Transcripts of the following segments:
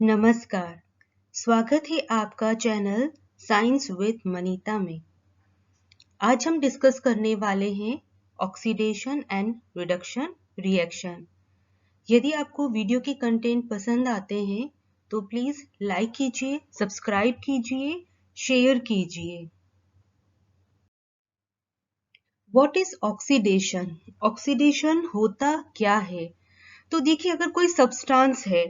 नमस्कार, स्वागत है आपका चैनल साइंस विद मनीता में। आज हम डिस्कस करने वाले हैं ऑक्सीडेशन एंड रिडक्शन रिएक्शन। यदि आपको वीडियो के कंटेंट पसंद आते हैं तो प्लीज लाइक कीजिए, सब्सक्राइब कीजिए, शेयर कीजिए। What is oxidation? ऑक्सीडेशन होता क्या है? तो देखिए, अगर कोई सब्सटेंस है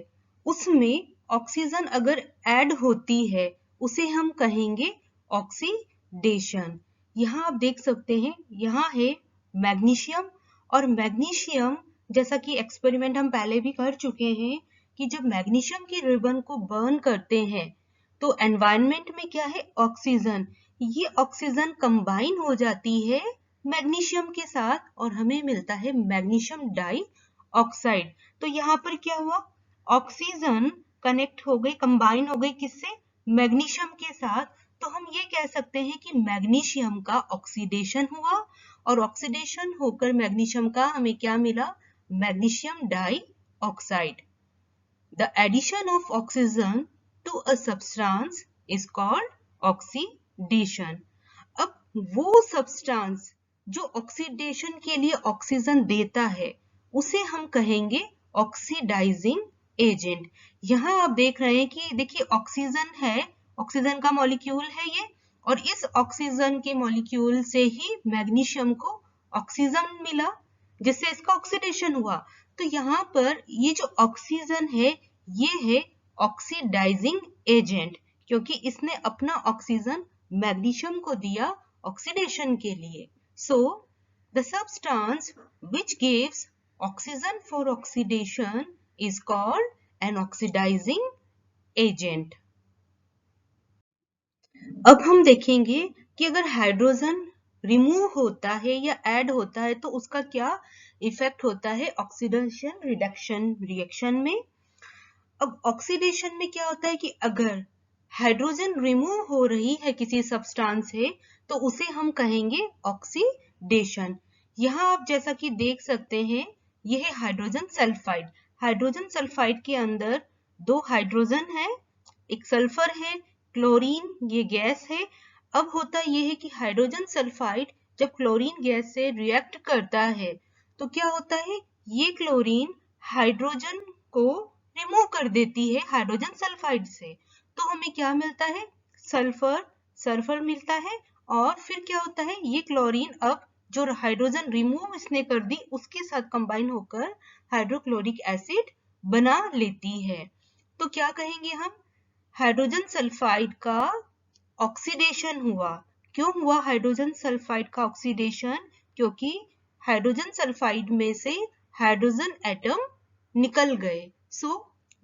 उसमें ऑक्सीजन अगर ऐड होती है उसे हम कहेंगे ऑक्सीडेशन। यहाँ आप देख सकते हैं, यहाँ है मैग्नीशियम, और मैग्नीशियम जैसा कि एक्सपेरिमेंट हम पहले भी कर चुके हैं कि जब मैग्नीशियम की रिबन को बर्न करते हैं तो एनवायरनमेंट में क्या है, ऑक्सीजन। ये ऑक्सीजन कंबाइन हो जाती है मैग्नीशियम के साथ और हमें मिलता है मैग्नीशियम डाई ऑक्साइड। तो यहाँ पर क्या हुआ, ऑक्सीजन कनेक्ट हो गई, कंबाइन हो गई किससे, मैग्नीशियम के साथ। तो हम ये कह सकते हैं कि मैग्नीशियम का ऑक्सीडेशन हुआ और ऑक्सीडेशन होकर मैग्नीशियम का हमें क्या मिला, magnesium dioxide. The addition of oxygen to a substance is called oxidation. अब वो सब्सटेंस जो ऑक्सीडेशन के लिए ऑक्सीजन देता है उसे हम कहेंगे ऑक्सीडाइजिंग एजेंट। यहाँ आप देख रहे हैं कि देखिए ऑक्सीजन है, ऑक्सीजन का मॉलिक्यूल है ये, और इस ऑक्सीजन के मॉलिक्यूल से ही मैग्नीशियम को ऑक्सीजन मिला जिससे इसका ऑक्सीडेशन हुआ। तो यहाँ पर ये जो ऑक्सीजन है ये है ऑक्सीडाइजिंग एजेंट, क्योंकि इसने अपना ऑक्सीजन मैग्नीशियम को दिया ऑक्सीडेशन के लिए। So, the substance which gives oxygen for oxidation is called an oxidizing agent. अब हम देखेंगे कि अगर हाइड्रोजन रिमूव होता है या ऐड होता है तो उसका क्या इफेक्ट होता है ऑक्सीडेशन रिडक्शन रिएक्शन में। अब ऑक्सीडेशन में क्या होता है कि अगर हाइड्रोजन रिमूव हो रही है किसी सब्सटेंस से तो उसे हम कहेंगे ऑक्सीडेशन। यहाँ आप जैसा कि देख सकते हैं, यह है हाइड्रोजन सल्फाइड। हाइड्रोजन सल्फाइड के अंदर दो हाइड्रोजन है, एक सल्फर है, क्लोरीन ये गैस है। अब होता यह है कि हाइड्रोजन सल्फाइड जब क्लोरीन गैस से रिएक्ट करता है तो क्या होता है, ये क्लोरीन हाइड्रोजन को रिमूव कर देती है हाइड्रोजन सल्फाइड से। तो हमें क्या मिलता है, सल्फर, सल्फर मिलता है। और फिर क्या होता है, ये क्लोरीन अब जो हाइड्रोजन रिमूव इसने कर दी उसके साथ कंबाइन होकर हाइड्रोक्लोरिक एसिड बना लेती है। तो क्या कहेंगे हम, हाइड्रोजन सल्फाइड का ऑक्सीडेशन हुआ। क्यों हुआ हाइड्रोजन सल्फाइड का ऑक्सीडेशन, क्योंकि हाइड्रोजन सल्फाइड में से हाइड्रोजन एटम निकल गए। So,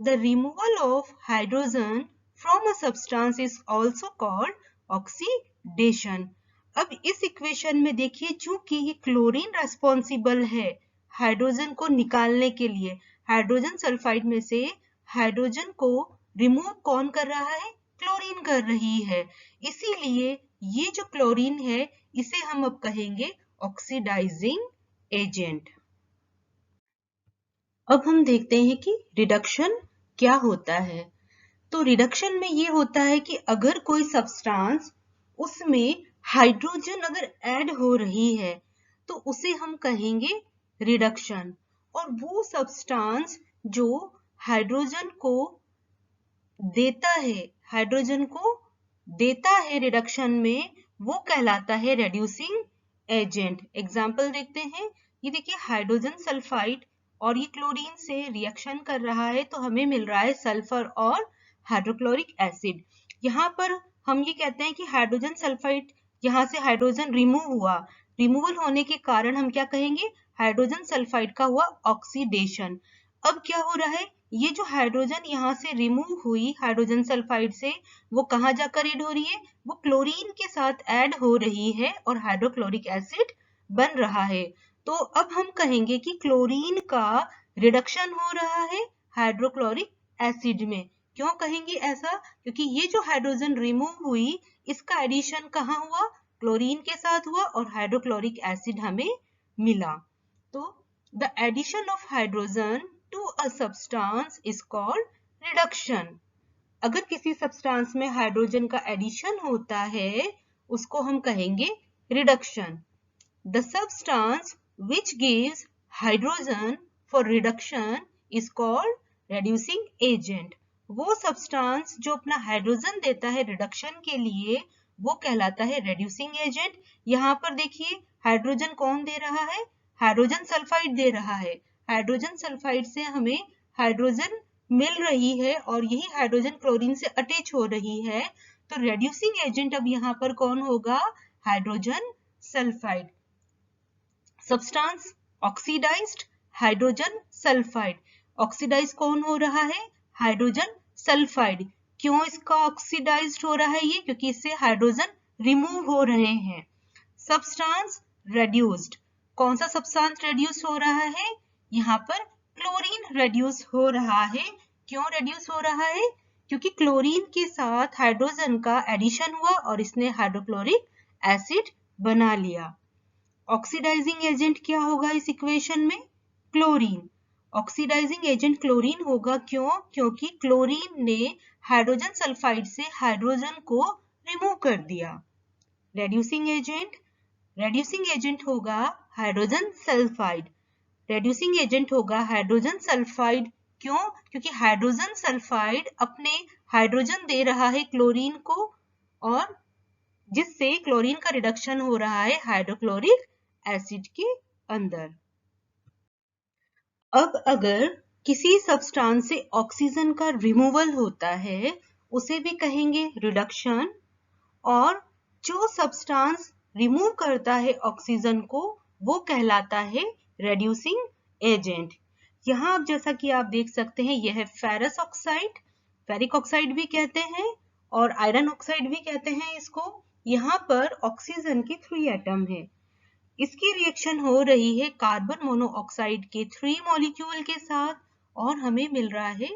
the removal of hydrogen from a substance is also called oxidation. अब इस इक्वेशन में देखिए, चूंकि ये क्लोरीन रेस्पॉन्सिबल है हाइड्रोजन को निकालने के लिए, हाइड्रोजन सल्फाइड में से हाइड्रोजन को रिमूव कौन कर रहा है, क्लोरीन कर रही है। इसीलिए ये जो क्लोरीन है इसे हम अब कहेंगे ऑक्सीडाइजिंग एजेंट। अब हम देखते हैं कि रिडक्शन क्या होता है। तो रिडक्शन में ये होता है कि अगर कोई सब्सटेंस उसमें हाइड्रोजन अगर ऐड हो रही है तो उसे हम कहेंगे रिडक्शन। और वो सब्सटेंस जो हाइड्रोजन को देता है, हाइड्रोजन को देता है रिडक्शन में, वो कहलाता है रेड्यूसिंग एजेंट। एग्जाम्पल देखते हैं, ये देखिए हाइड्रोजन सल्फाइड और ये क्लोरीन से रिएक्शन कर रहा है तो हमें मिल रहा है सल्फर और हाइड्रोक्लोरिक एसिड। यहाँ पर हम ये कहते हैं कि हाइड्रोजन सल्फाइड, यहाँ से हाइड्रोजन रिमूव हुआ, रिमूवल होने के कारण हम क्या कहेंगे, हाइड्रोजन सल्फाइड का हुआ ऑक्सीडेशन। अब क्या हो रहा है, ये जो हाइड्रोजन यहाँ से रिमूव हुई हाइड्रोजन सल्फाइड से, वो कहाँ जाकर ऐड हो रही है, वो क्लोरीन के साथ ऐड हो रही है और हाइड्रोक्लोरिक एसिड बन रहा है। तो अब हम कहेंगे कि क्लोरीन का रिडक्शन हो रहा है हाइड्रोक्लोरिक एसिड में। क्यों कहेंगे ऐसा, क्योंकि ये जो हाइड्रोजन रिमूव हुई इसका एडिशन कहाँ हुआ, क्लोरीन के साथ हुआ और हाइड्रोक्लोरिक एसिड हमें मिला। तो the addition of hydrogen to a substance is called reduction. अगर किसी सब्सटेंस में हाइड्रोजन का एडिशन होता है उसको हम कहेंगे reduction. The substance which gives hydrogen for reduction is called reducing agent. वो सब्सटेंस जो अपना हाइड्रोजन देता है रिडक्शन के लिए वो कहलाता है reducing agent। यहाँ पर देखिए हाइड्रोजन कौन दे रहा है, हाइड्रोजन सल्फाइड दे रहा है। हाइड्रोजन सल्फाइड से हमें हाइड्रोजन मिल रही है और यही हाइड्रोजन क्लोरीन से अटैच हो रही है, तो reducing agent अब यहाँ पर कौन होगा, hydrogen sulphide. Substance oxidised hydrogen sulphide. Oxidise कौन हो रहा है, हाइड्रोजन सल्फाइड। क्यों इसका ऑक्सीडाइज्ड हो रहा है ये, क्योंकि इससे हाइड्रोजन रिमूव हो रहे हैं। सब्सटेंस रेड्यूस्ड, कौन सा सब्सटेंस रेड्यूस हो रहा है, यहाँ पर क्लोरीन रेड्यूस हो रहा है। क्यों रेड्यूस हो रहा है, क्योंकि क्लोरीन के साथ हाइड्रोजन का एडिशन हुआ और इसने हाइड्रोक्लोरिक एसिड बना लिया। ऑक्सीडाइजिंग एजेंट क्या होगा इस इक्वेशन में, क्लोरीन। ऑक्सीडाइजिंग एजेंट क्लोरीन होगा, क्यों, क्योंकि क्लोरीन ने हाइड्रोजन सल्फाइड से हाइड्रोजन को रिमूव कर दिया। रेड्यूसिंग एजेंट होगा हाइड्रोजन सल्फाइड। रेड्यूसिंग एजेंट होगा हाइड्रोजन सल्फाइड, क्यों, क्योंकि हाइड्रोजन सल्फाइड अपने हाइड्रोजन दे रहा है क्लोरीन को और जिससे क्लोरीन का रिडक्शन हो रहा है हाइड्रोक्लोरिक एसिड के अंदर। अब अगर किसी सब्सटेंस से ऑक्सीजन का रिमूवल होता है उसे भी कहेंगे रिडक्शन, और जो सब्सटेंस रिमूव करता है ऑक्सीजन को वो कहलाता है रेड्यूसिंग एजेंट। यहाँ अब जैसा कि आप देख सकते हैं यह है फेरस ऑक्साइड, फेरिक ऑक्साइड भी कहते हैं और आयरन ऑक्साइड भी कहते हैं इसको। यहाँ पर ऑक्सीजन के 3 एटम है। इसकी रिएक्शन हो रही है कार्बन मोनोऑक्साइड के 3 मॉलिक्यूल के साथ और हमें मिल रहा है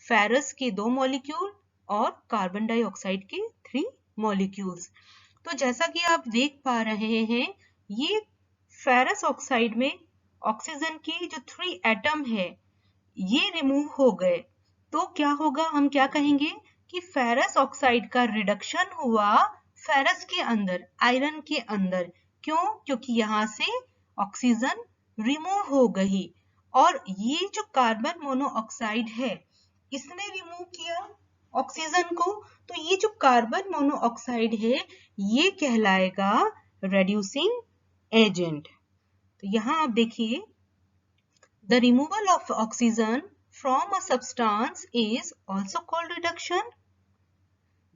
फेरस के 2 मॉलिक्यूल और कार्बन डाइऑक्साइड के 3 मॉलिक्यूल्स। तो जैसा कि आप देख पा रहे हैं ये फेरस ऑक्साइड में ऑक्सीजन के जो 3 एटम है ये रिमूव हो गए, तो क्या होगा, हम क्या कहेंगे कि फेरस ऑक्साइड का रिडक्शन हुआ फेरस के अंदर, आयरन के अंदर। क्यों, क्योंकि यहाँ से ऑक्सीजन रिमूव हो गई और ये जो कार्बन मोनोऑक्साइड है इसने रिमूव किया ऑक्सीजन को, तो ये जो कार्बन मोनोऑक्साइड है ये कहलाएगा रेड्यूसिंग एजेंट। तो यहाँ आप देखिए, the removal of oxygen from a substance is also called reduction.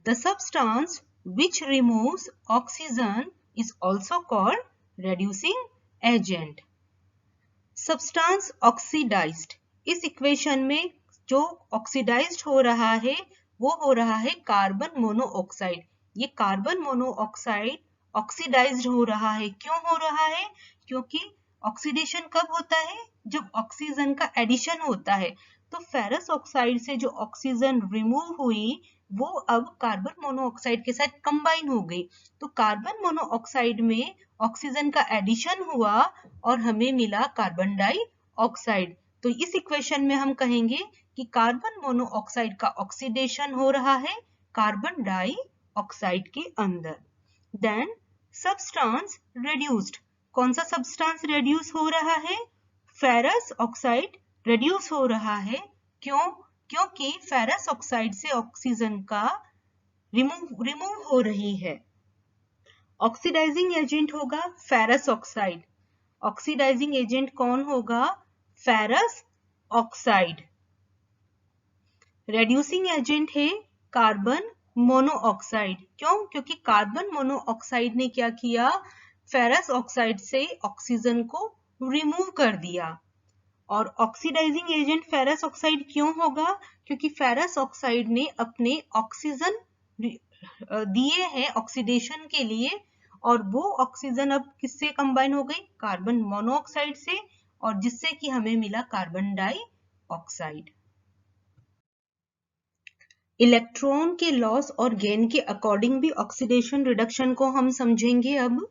The substance which removes oxygen is also called reducing agent. Substance oxidized, इस इक्वेशन में जो ऑक्सीडाइज्ड हो रहा है वो हो रहा है कार्बन मोनोऑक्साइड। ये कार्बन मोनोऑक्साइड ऑक्सीडाइज्ड हो रहा है। क्यों हो रहा है, क्योंकि ऑक्सीडेशन कब होता है, जब ऑक्सीजन का एडिशन होता है। तो फेरस ऑक्साइड से जो ऑक्सीजन रिमूव हुई वो अब कार्बन मोनोऑक्साइड के साथ कंबाइन हो गई, तो कार्बन मोनोऑक्साइड में ऑक्सीजन का एडिशन हुआ और हमें मिला कार्बन डाइऑक्साइड। तो इस इक्वेशन में हम कहेंगे कि कार्बन मोनोऑक्साइड का ऑक्सीडेशन हो रहा है कार्बन डाइऑक्साइड के अंदर। देन सब्सटेंस रेड्यूस्ड, कौन सा सब्सटेंस रेड्यूस हो रहा है, फेरस ऑक्साइड रेड्यूस हो रहा है। क्यों, क्योंकि फेरस ऑक्साइड से ऑक्सीजन का रिमूव हो रही है। ऑक्सीडाइजिंग एजेंट होगा फेरस ऑक्साइड। ऑक्सीडाइजिंग एजेंट कौन होगा, फेरस ऑक्साइड। रेड्यूसिंग एजेंट है कार्बन मोनोऑक्साइड। क्यों, क्योंकि कार्बन मोनोऑक्साइड ने क्या किया, फेरस ऑक्साइड से ऑक्सीजन को रिमूव कर दिया। और ऑक्सीडाइजिंग एजेंट फेरस ऑक्साइड क्यों होगा, क्योंकि फेरस ऑक्साइड ने अपने ऑक्सीजन दिए हैं ऑक्सीडेशन के लिए और वो ऑक्सीजन अब किससे कंबाइन हो गई, कार्बन मोनोऑक्साइड से, और जिससे कि हमें मिला कार्बन डाइऑक्साइड। इलेक्ट्रॉन के लॉस और गेन के अकॉर्डिंग भी ऑक्सीडेशन रिडक्शन को हम समझेंगे। अब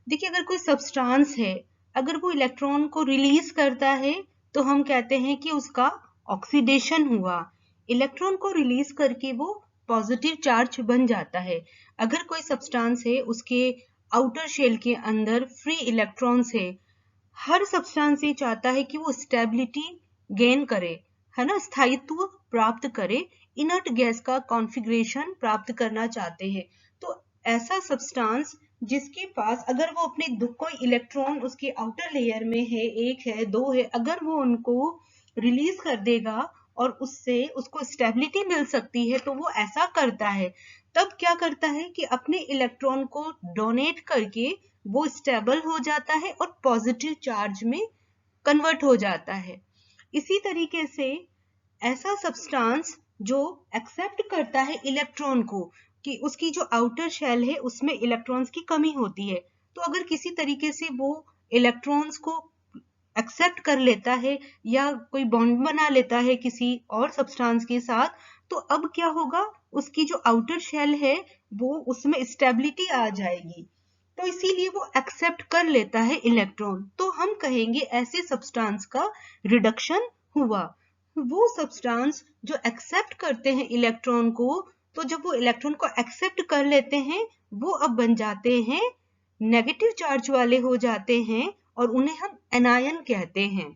देखिए, अगर कोई सब्सटेंस है अगर वो इलेक्ट्रॉन को रिलीज करता है तो हम कहते हैं कि उसका ऑक्सीडेशन हुआ। इलेक्ट्रॉन को रिलीज करके वो पॉजिटिव चार्ज बन जाता है। अगर कोई सब्सटेंस है, उसके आउटर शेल के अंदर फ्री इलेक्ट्रॉन्स है, हर सब्सटेंस ये चाहता है कि वो स्टेबिलिटी गेन करे, है ना, स्थायित्व प्राप्त करे, इनर्ट गैस का कॉन्फ़िगरेशन प्राप्त करना चाहते हैं। तो ऐसा सब्सटेंस जिसके पास अगर वो अपने कोई इलेक्ट्रॉन उसके आउटर लेयर में है, एक है, दो है, अगर वो उनको रिलीज कर देगा और उससे उसको स्टेबिलिटी मिल सकती है तो वो ऐसा करता है। तब क्या करता है कि अपने इलेक्ट्रॉन को डोनेट करके वो स्टेबल हो जाता है और पॉजिटिव चार्ज में कन्वर्ट हो जाता है। इसी तरीके से ऐसा सब्सटेंस जो एक्सेप्ट करता है इलेक्ट्रॉन को, कि उसकी जो आउटर शेल है उसमें इलेक्ट्रॉन्स की कमी होती है, तो अगर किसी तरीके से वो इलेक्ट्रॉन्स को एक्सेप्ट कर लेता है या कोई बॉन्ड बना लेता है किसी और सब्सटेंस के साथ, तो अब क्या होगा, उसकी जो आउटर शेल है वो उसमें स्टेबिलिटी आ जाएगी, तो इसीलिए वो एक्सेप्ट कर लेता है इलेक्ट्रॉन। तो हम कहेंगे ऐसे सब्सटेंस का रिडक्शन हुआ। वो सब्सटेंस जो एक्सेप्ट करते हैं इलेक्ट्रॉन को, तो जब वो इलेक्ट्रॉन को एक्सेप्ट कर लेते हैं वो अब बन जाते हैं नेगेटिव चार्ज वाले हो जाते हैं और उन्हें हम एनायन कहते हैं।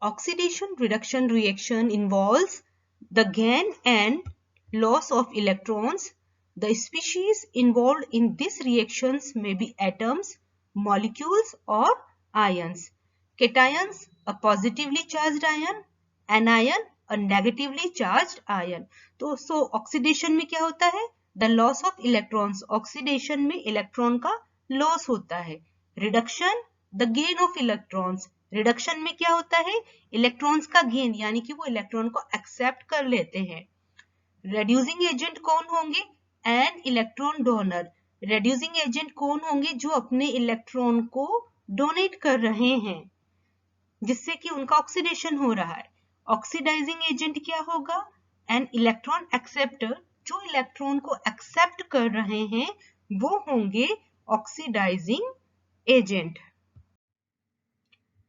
Oxidation reduction reaction involves the gain and loss of electrons. The species involved in these reactions may be atoms, molecules or ions. Cations, a positively charged ion, anion, a negatively charged ion. तो oxidation में क्या होता है? The loss of electrons. Oxidation में electron का loss होता है. Reduction, the gain of electrons. Reduction में क्या होता है, इलेक्ट्रॉन्स का गेन, यानी कि वो इलेक्ट्रॉन को एक्सेप्ट कर लेते हैं। रेड्यूसिंग एजेंट कौन होंगे, an electron donor. Reducing agent कौन होंगे, जो अपने इलेक्ट्रॉन को डोनेट कर रहे हैं जिससे कि उनका ऑक्सीडेशन हो रहा है। ऑक्सीडाइजिंग एजेंट क्या होगा, एन इलेक्ट्रॉन एक्सेप्टर। जो इलेक्ट्रॉन को एक्सेप्ट कर रहे हैं वो होंगे ऑक्सीडाइजिंग एजेंट।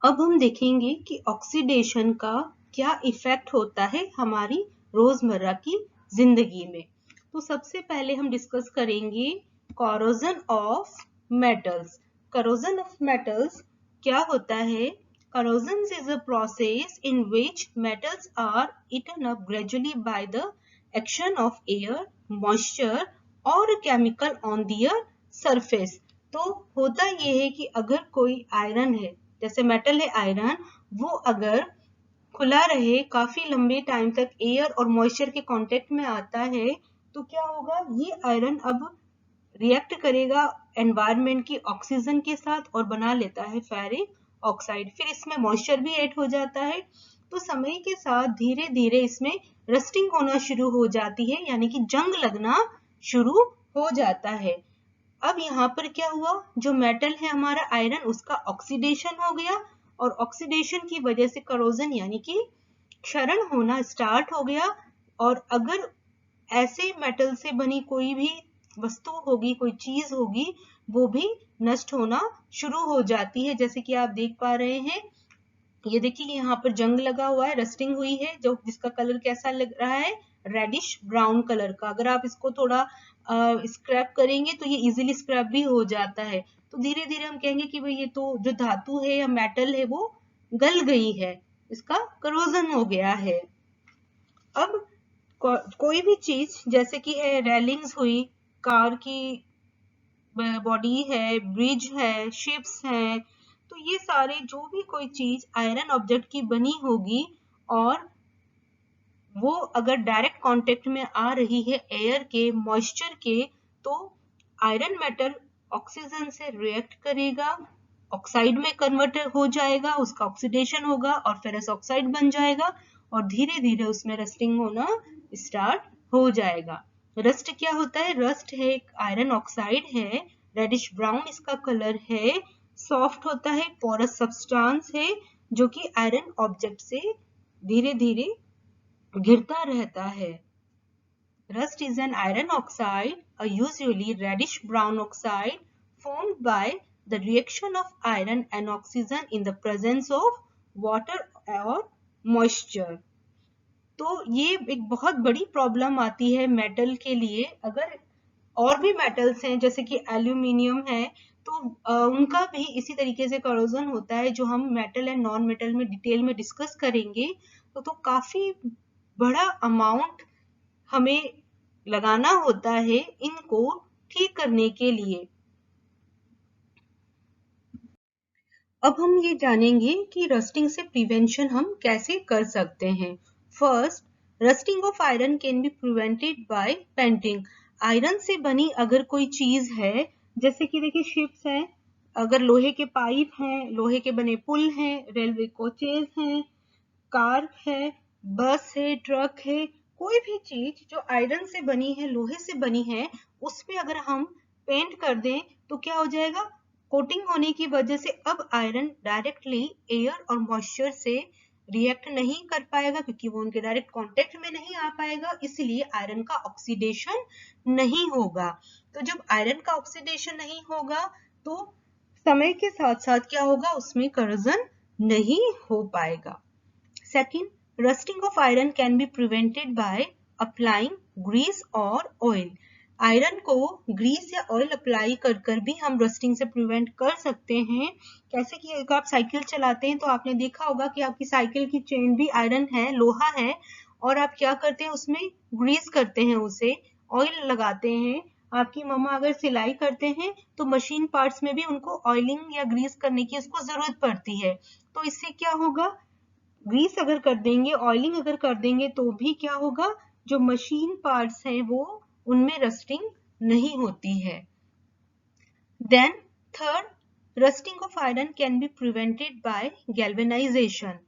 अब हम देखेंगे कि ऑक्सीडेशन का क्या इफेक्ट होता है हमारी रोजमर्रा की जिंदगी में। तो सबसे पहले हम डिस्कस करेंगे corrosion of metals. Corrosion of metals क्या होता है? Corrosion is a process in which metals are eaten up gradually by the action of air, moisture और केमिकल ऑन दियर सरफेस। तो होता ये है कि अगर कोई आयरन है, जैसे मेटल है आयरन, वो अगर खुला रहे काफी लंबे टाइम तक एयर और मॉइस्चर के कांटेक्ट में आता है तो क्या होगा, ये आयरन अब रिएक्ट करेगा एनवायरनमेंट की ऑक्सीजन के साथ और बना लेता है फेरिक ऑक्साइड। फिर इसमें मॉइस्चर भी ऐड हो जाता है, तो समय के साथ धीरे धीरे इसमें रस्टिंग होना शुरू हो जाती है, यानी कि जंग लगना शुरू हो जाता है। अब यहाँ पर क्या हुआ, जो मेटल है हमारा आयरन, उसका ऑक्सीडेशन हो गया और ऑक्सीडेशन की वजह से करोजन यानी कि क्षरण होना स्टार्ट हो गया। और अगर ऐसे मेटल से बनी कोई भी वस्तु होगी, कोई चीज होगी, वो भी नष्ट होना शुरू हो जाती है। जैसे कि आप देख पा रहे हैं, ये देखिए यहाँ पर जंग लगा हुआ है, रस्टिंग हुई है, जो जिसका कलर कैसा लग रहा है, रेडिश ब्राउन कलर का। अगर आप इसको थोड़ा स्क्रैप करेंगे तो ये इजीली स्क्रैप भी हो जाता है। तो धीरे धीरे हम कहेंगे कि भाई ये तो जो धातु है या मेटल है वो गल गई है, इसका करोजन हो गया है। अब कोई भी चीज जैसे कि रेलिंग्स हुई, कार की बॉडी है, ब्रिज है, शिप्स है, तो ये सारे जो भी कोई चीज आयरन ऑब्जेक्ट की बनी होगी और वो अगर डायरेक्ट कांटेक्ट में आ रही है एयर के, मॉइस्चर के, तो आयरन मेटल ऑक्सीजन से रिएक्ट करेगा, ऑक्साइड में कन्वर्ट हो जाएगा, उसका ऑक्सीडेशन होगा और फेरस ऑक्साइड बन जाएगा और धीरे धीरे उसमें रस्टिंग होना स्टार्ट हो जाएगा। रस्ट क्या होता है? रस्ट है एक आयरन ऑक्साइड है, रेडिश ब्राउन इसका कलर है, सॉफ्ट होता है, पोरस सब्सटेंस है जो कि आयरन ऑब्जेक्ट से धीरे धीरे गिरता रहता है। Rust is an iron oxide, a usually reddish brown oxide formed by the reaction of iron and oxygen in the presence of water or moisture. तो ये एक बहुत बड़ी प्रॉब्लम आती है मेटल के लिए। अगर और भी मेटल्स हैं जैसे कि एल्यूमिनियम है, तो उनका भी इसी तरीके से करोजन होता है, जो हम मेटल एंड नॉन मेटल में डिटेल में डिस्कस करेंगे। तो काफी बड़ा अमाउंट हमें लगाना होता है इनको ठीक करने के लिए। अब हम ये जानेंगे कि रस्टिंग से प्रिवेंशन हम कैसे कर सकते हैं। First, rusting of iron can be prevented by painting. Iron से बनी अगर कोई चीज है, जैसे कि देखिए शिप्स हैं, अगर लोहे के पाइप हैं, लोहे के बने पुल हैं, रेलवे कोचेज हैं, कार है, बस है, ट्रक है, कोई भी चीज जो आयरन से बनी है, लोहे से बनी है, उसमें अगर हम पेंट कर दें तो क्या हो जाएगा, कोटिंग होने की वजह से अब आयरन डायरेक्टली एयर और मॉइस्चर से रिएक्ट नहीं कर पाएगा, क्योंकि वो उनके डायरेक्ट कांटेक्ट में नहीं आ पाएगा, इसलिए आयरन का ऑक्सीडेशन नहीं होगा। तो जब आयरन का ऑक्सीडेशन नहीं होगा तो समय के साथ साथ क्या होगा, उसमें करोजन नहीं हो पाएगा। Second, rusting of iron can be prevented by applying grease or oil. Iron को ग्रीस या ऑयल अप्लाई कर कर भी हम रस्टिंग से प्रिवेंट कर सकते हैं। कैसे कि अगर आप साइकिल चलाते हैं तो आपने देखा होगा कि आपकी साइकिल की चेन भी आयरन है, लोहा है, और आप क्या करते हैं, उसमें ग्रीस करते हैं, उसे ऑयल लगाते हैं। आपकी मम्मा अगर सिलाई करते हैं तो मशीन पार्ट्स में भी उनको ऑयलिंग या ग्रीस करने की उसको जरूरत पड़ती है। तो इससे क्या होगा, ग्रीस अगर कर देंगे, ऑयलिंग अगर कर देंगे, तो भी क्या होगा, जो मशीन पार्ट्स हैं वो उनमें रस्टिंग नहीं होती है। Then third, rusting of iron can be prevented by galvanisation.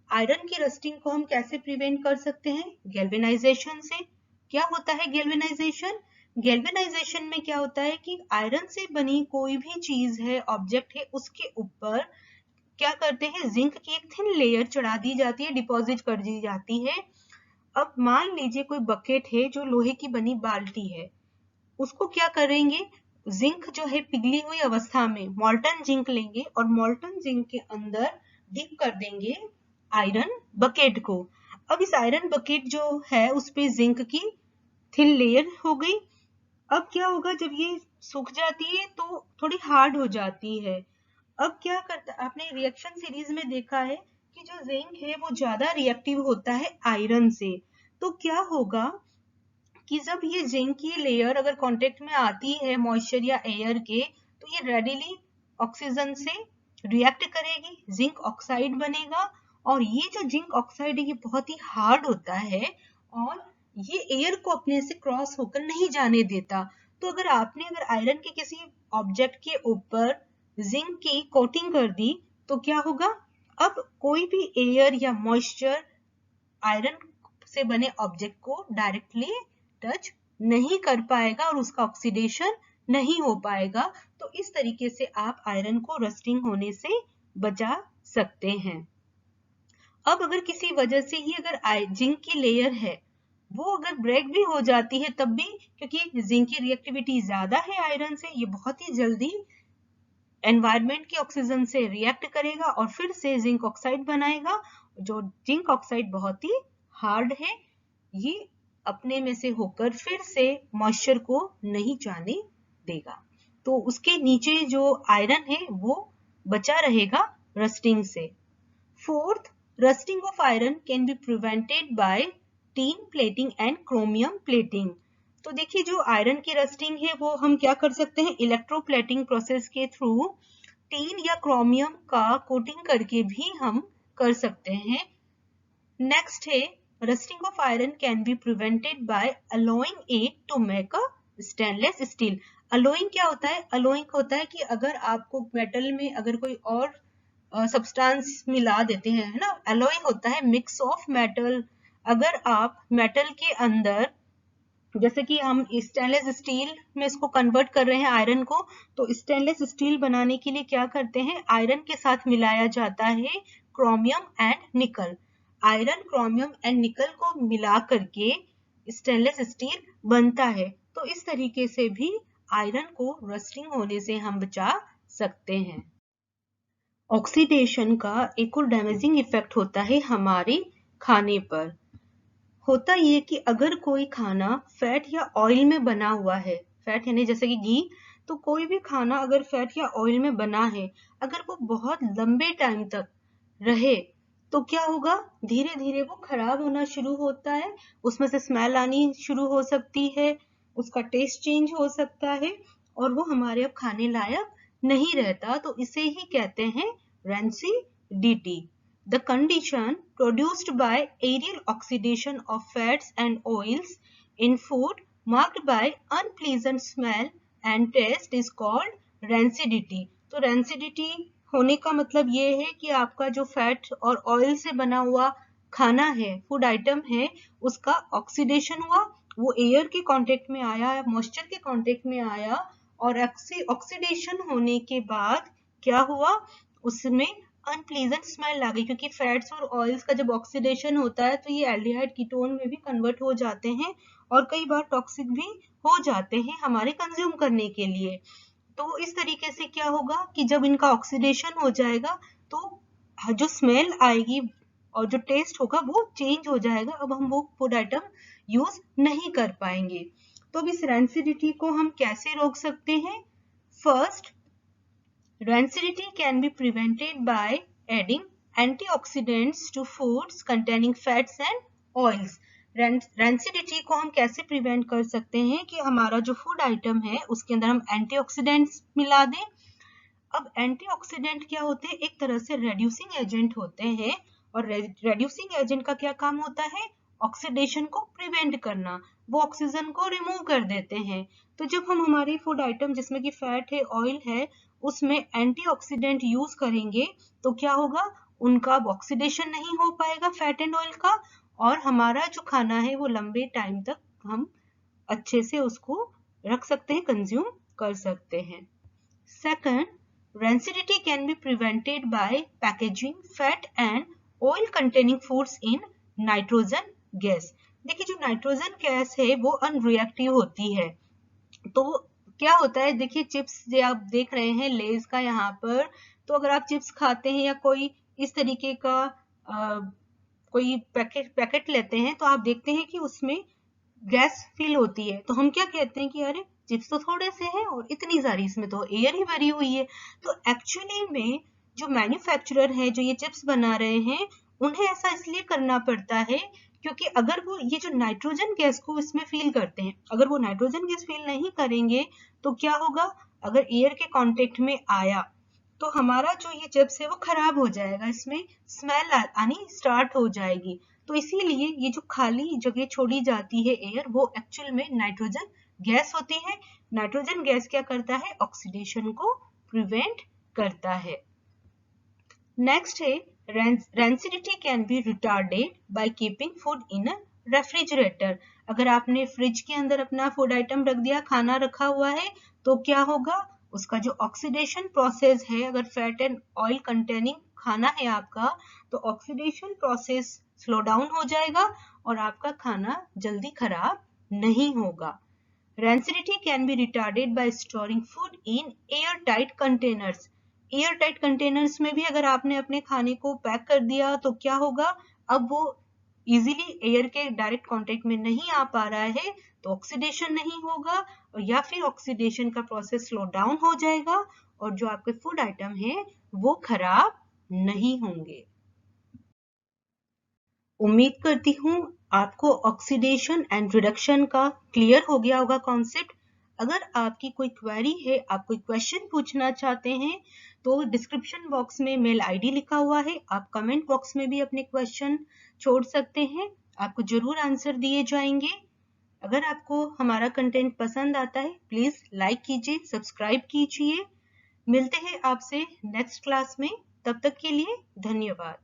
Iron की रस्टिंग को हम कैसे प्रिवेंट कर सकते हैं, गैल्वेनाइजेशन से। क्या होता है गैल्वेनाइजेशन, गैल्वेनाइजेशन में क्या होता है कि आयरन से बनी कोई भी चीज है, ऑब्जेक्ट है, उसके ऊपर क्या करते हैं, जिंक की एक थिन लेयर चढ़ा दी जाती है, डिपॉजिट कर दी जाती है। अब मान लीजिए कोई बकेट है जो लोहे की बनी बाल्टी है, उसको क्या करेंगे, जिंक जो है पिघली हुई अवस्था में मोल्टन जिंक लेंगे और मोल्टन जिंक के अंदर डिप कर देंगे आयरन बकेट को। अब इस आयरन बकेट जो है उस पे जिंक की थिन लेयर हो गई। अब क्या होगा, जब ये सूख जाती है तो थोड़ी हार्ड हो जाती है। अब क्या करता, आपने रिएक्शन सीरीज में देखा है कि जो जिंक है वो ज्यादा रिएक्टिव होता है आयरन से। तो क्या होगा कि जब ये जिंक की लेयर अगर कांटेक्ट में आती है मॉइस्चर या एयर के, तो ये रेडिली ऑक्सीजन से रिएक्ट करेगी, जिंक ऑक्साइड बनेगा। और ये जो जिंक ऑक्साइड है ये बहुत ही हार्ड होता है और ये एयर को अपने से क्रॉस होकर नहीं जाने देता। तो अगर आयरन के किसी ऑब्जेक्ट के ऊपर जिंक की कोटिंग कर दी तो क्या होगा, अब कोई भी एयर या मॉइस्चर आयरन से बने ऑब्जेक्ट को डायरेक्टली टच नहीं कर पाएगा और उसका ऑक्सीडेशन नहीं हो पाएगा। तो इस तरीके से आप आयरन को रस्टिंग होने से बचा सकते हैं। अब अगर किसी वजह से ही अगर जिंक की लेयर है वो अगर ब्रेक भी हो जाती है तब भी, क्योंकि जिंक की रिएक्टिविटी ज्यादा है आयरन से, ये बहुत ही जल्दी एनवायरनमेंट के ऑक्सीजन से रिएक्ट करेगा और फिर से जिंक ऑक्साइड बनाएगा। जो जिंक ऑक्साइड बहुत ही हार्ड है, ये अपने में से होकर फिर से मॉइस्चर को नहीं जाने देगा, तो उसके नीचे जो आयरन है वो बचा रहेगा रस्टिंग से। Fourth, rusting of iron can be prevented bye tin plating and chromium plating. तो देखिए जो आयरन की रस्टिंग है वो हम क्या कर सकते हैं, इलेक्ट्रोप्लेटिंग प्रोसेस के थ्रू टीन या क्रोमियम का कोटिंग करके भी हम कर सकते हैं। नेक्स्ट है, rusting of iron can be prevented by alloying it to make a stainless steel. Alloying क्या होता है, अलोइंग होता है कि अगर आपको मेटल में अगर कोई और सब्सटेंस मिला देते हैं, है ना, अलोइंग होता है मिक्स ऑफ मेटल। अगर आप मेटल के अंदर, जैसे कि हम स्टेनलेस स्टील में इसको कन्वर्ट कर रहे हैं आयरन को, तो स्टेनलेस स्टील बनाने के लिए क्या करते हैं, आयरन के साथ मिलाया जाता है क्रोमियम एंड निकल। आयरन, क्रोमियम एंड निकल को मिला करके स्टेनलेस स्टील बनता है। तो इस तरीके से भी आयरन को रस्टिंग होने से हम बचा सकते हैं। ऑक्सीडेशन का एक और डैमेजिंग इफेक्ट होता है हमारे खाने पर। होता ये कि अगर कोई खाना फैट या ऑयल में बना हुआ है, फैट यानी जैसे कि घी, तो कोई भी खाना अगर फैट या ऑयल में बना है, अगर वो बहुत लंबे टाइम तक रहे तो क्या होगा, धीरे धीरे वो खराब होना शुरू होता है, उसमें से स्मेल आनी शुरू हो सकती है, उसका टेस्ट चेंज हो सकता है और वो हमारे अब खाने लायक नहीं रहता। तो इसे ही कहते हैं rancidity, the condition produced by aerial oxidation of fats and oils in food marked by unpleasant smell and taste is called rancidity। तो rancidity होने का मतलब ये है कि आपका जो फैट और ऑयल से बना हुआ खाना है, फूड आइटम है, उसका ऑक्सीडेशन हुआ, वो एयर के कांटेक्ट में आया, मॉइस्चर के कांटेक्ट में आया और ऑक्सीडेशन होने के बाद क्या हुआ, उसमें अनप्लीजेंट स्मेल आ गई, क्योंकि फैट्स और ऑयल्स का जब ऑक्सीडेशन होता है तो ये एल्डिहाइड कीटोन में भी कन्वर्ट हो जाते हैं और कई बार टॉक्सिक भी हो जाते हैं हमारे कंज्यूम करने के लिए। तो इस तरीके से क्या होगा कि जब इनका ऑक्सीडेशन हो जाएगा तो जो स्मेल आएगी और जो टेस्ट होगा वो चेंज हो जाएगा, अब हम वो फूड आइटम यूज नहीं कर पाएंगे। तो अब इस रैंसिडिटी को हम कैसे रोक सकते हैं? First, rancidity can be prevented by adding antioxidants to foods containing fats and oils। rancidity को हम कैसे प्रिवेंट कर सकते हैं कि हमारा जो फूड आइटम है उसके अंदर हम एंटीऑक्सीडेंट्स मिला दें। अब एंटीऑक्सीडेंट क्या होते हैं? एक तरह से रेड्यूसिंग एजेंट होते हैं और रेड्यूसिंग एजेंट का क्या काम होता है? ऑक्सीडेशन को प्रिवेंट करना, वो ऑक्सीजन को रिमूव कर देते हैं। तो जब हम हमारे फूड आइटम जिसमें कि फैट है, ऑयल है, उसमें एंटीऑक्सीडेंट यूज करेंगे तो क्या होगा, उनका ऑक्सीडेशन नहीं हो पाएगा फैट एंड ऑयल का, और हमारा जो खाना है वो लंबे टाइम तक हम अच्छे से उसको रख सकते हैं, कंज्यूम कर सकते हैं। Second, rancidity can be prevented by packaging fat and oil containing foods in nitrogen gas। देखिए जो नाइट्रोजन गैस है वो अनरिएक्टिव होती है। तो क्या होता है, देखिए चिप्स जो आप देख रहे हैं लेज का यहाँ पर, तो अगर आप चिप्स खाते हैं या कोई इस तरीके का कोई पैकेट लेते हैं तो आप देखते हैं कि उसमें गैस फील होती है, तो हम क्या कहते हैं कि अरे चिप्स तो थोड़े से हैं और इतनी सारी इसमें तो एयर ही भरी हुई है। तो एक्चुअली में जो मैन्युफैक्चरर है जो ये चिप्स बना रहे हैं, उन्हें ऐसा इसलिए करना पड़ता है क्योंकि अगर वो ये जो नाइट्रोजन गैस को इसमें फील करते हैं, अगर वो नाइट्रोजन गैस फील नहीं करेंगे तो क्या होगा, अगर एयर के कांटेक्ट में आया तो हमारा जो ये चिप्स है वो खराब हो जाएगा, इसमें स्मेल आनी स्टार्ट हो जाएगी। तो इसीलिए ये जो खाली जगह छोड़ी जाती है एयर, वो एक्चुअल में नाइट्रोजन गैस होती है। नाइट्रोजन गैस क्या करता है, ऑक्सीडेशन को प्रिवेंट करता है। नेक्स्ट है rancidity can be retarded by keeping food in a refrigerator. अगर आपने फ्रिज के अंदर अपना फूड आइटम रख दिया, खाना रखा हुआ है, तो क्या होगा, उसका जो ऑक्सीडेशन प्रोसेस है, अगर फैट एंड ऑयल कंटेनिंग खाना है आपका, तो ऑक्सीडेशन प्रोसेस स्लो डाउन हो जाएगा और आपका खाना जल्दी खराब नहीं होगा। Rancidity can be retarded by storing food in airtight containers। Airtight containers में भी अगर आपने अपने खाने को पैक कर दिया तो क्या होगा, अब वो इजीली एयर के डायरेक्ट कांटेक्ट में नहीं आ पा रहा है, तो ऑक्सीडेशन नहीं होगा या फिर ऑक्सीडेशन का प्रोसेस स्लो डाउन हो जाएगा और जो आपके फूड आइटम है वो खराब नहीं होंगे। उम्मीद करती हूँ आपको ऑक्सीडेशन एंड रिडक्शन का क्लियर हो गया होगा कॉन्सेप्ट। अगर आपकी कोई क्वेरी है, आप कोई क्वेश्चन पूछना चाहते हैं, तो डिस्क्रिप्शन बॉक्स में मेल आईडी लिखा हुआ है, आप कमेंट बॉक्स में भी अपने क्वेश्चन छोड़ सकते हैं, आपको जरूर आंसर दिए जाएंगे। अगर आपको हमारा कंटेंट पसंद आता है प्लीज लाइक कीजिए, सब्सक्राइब कीजिए। मिलते हैं आपसे नेक्स्ट क्लास में, तब तक के लिए धन्यवाद।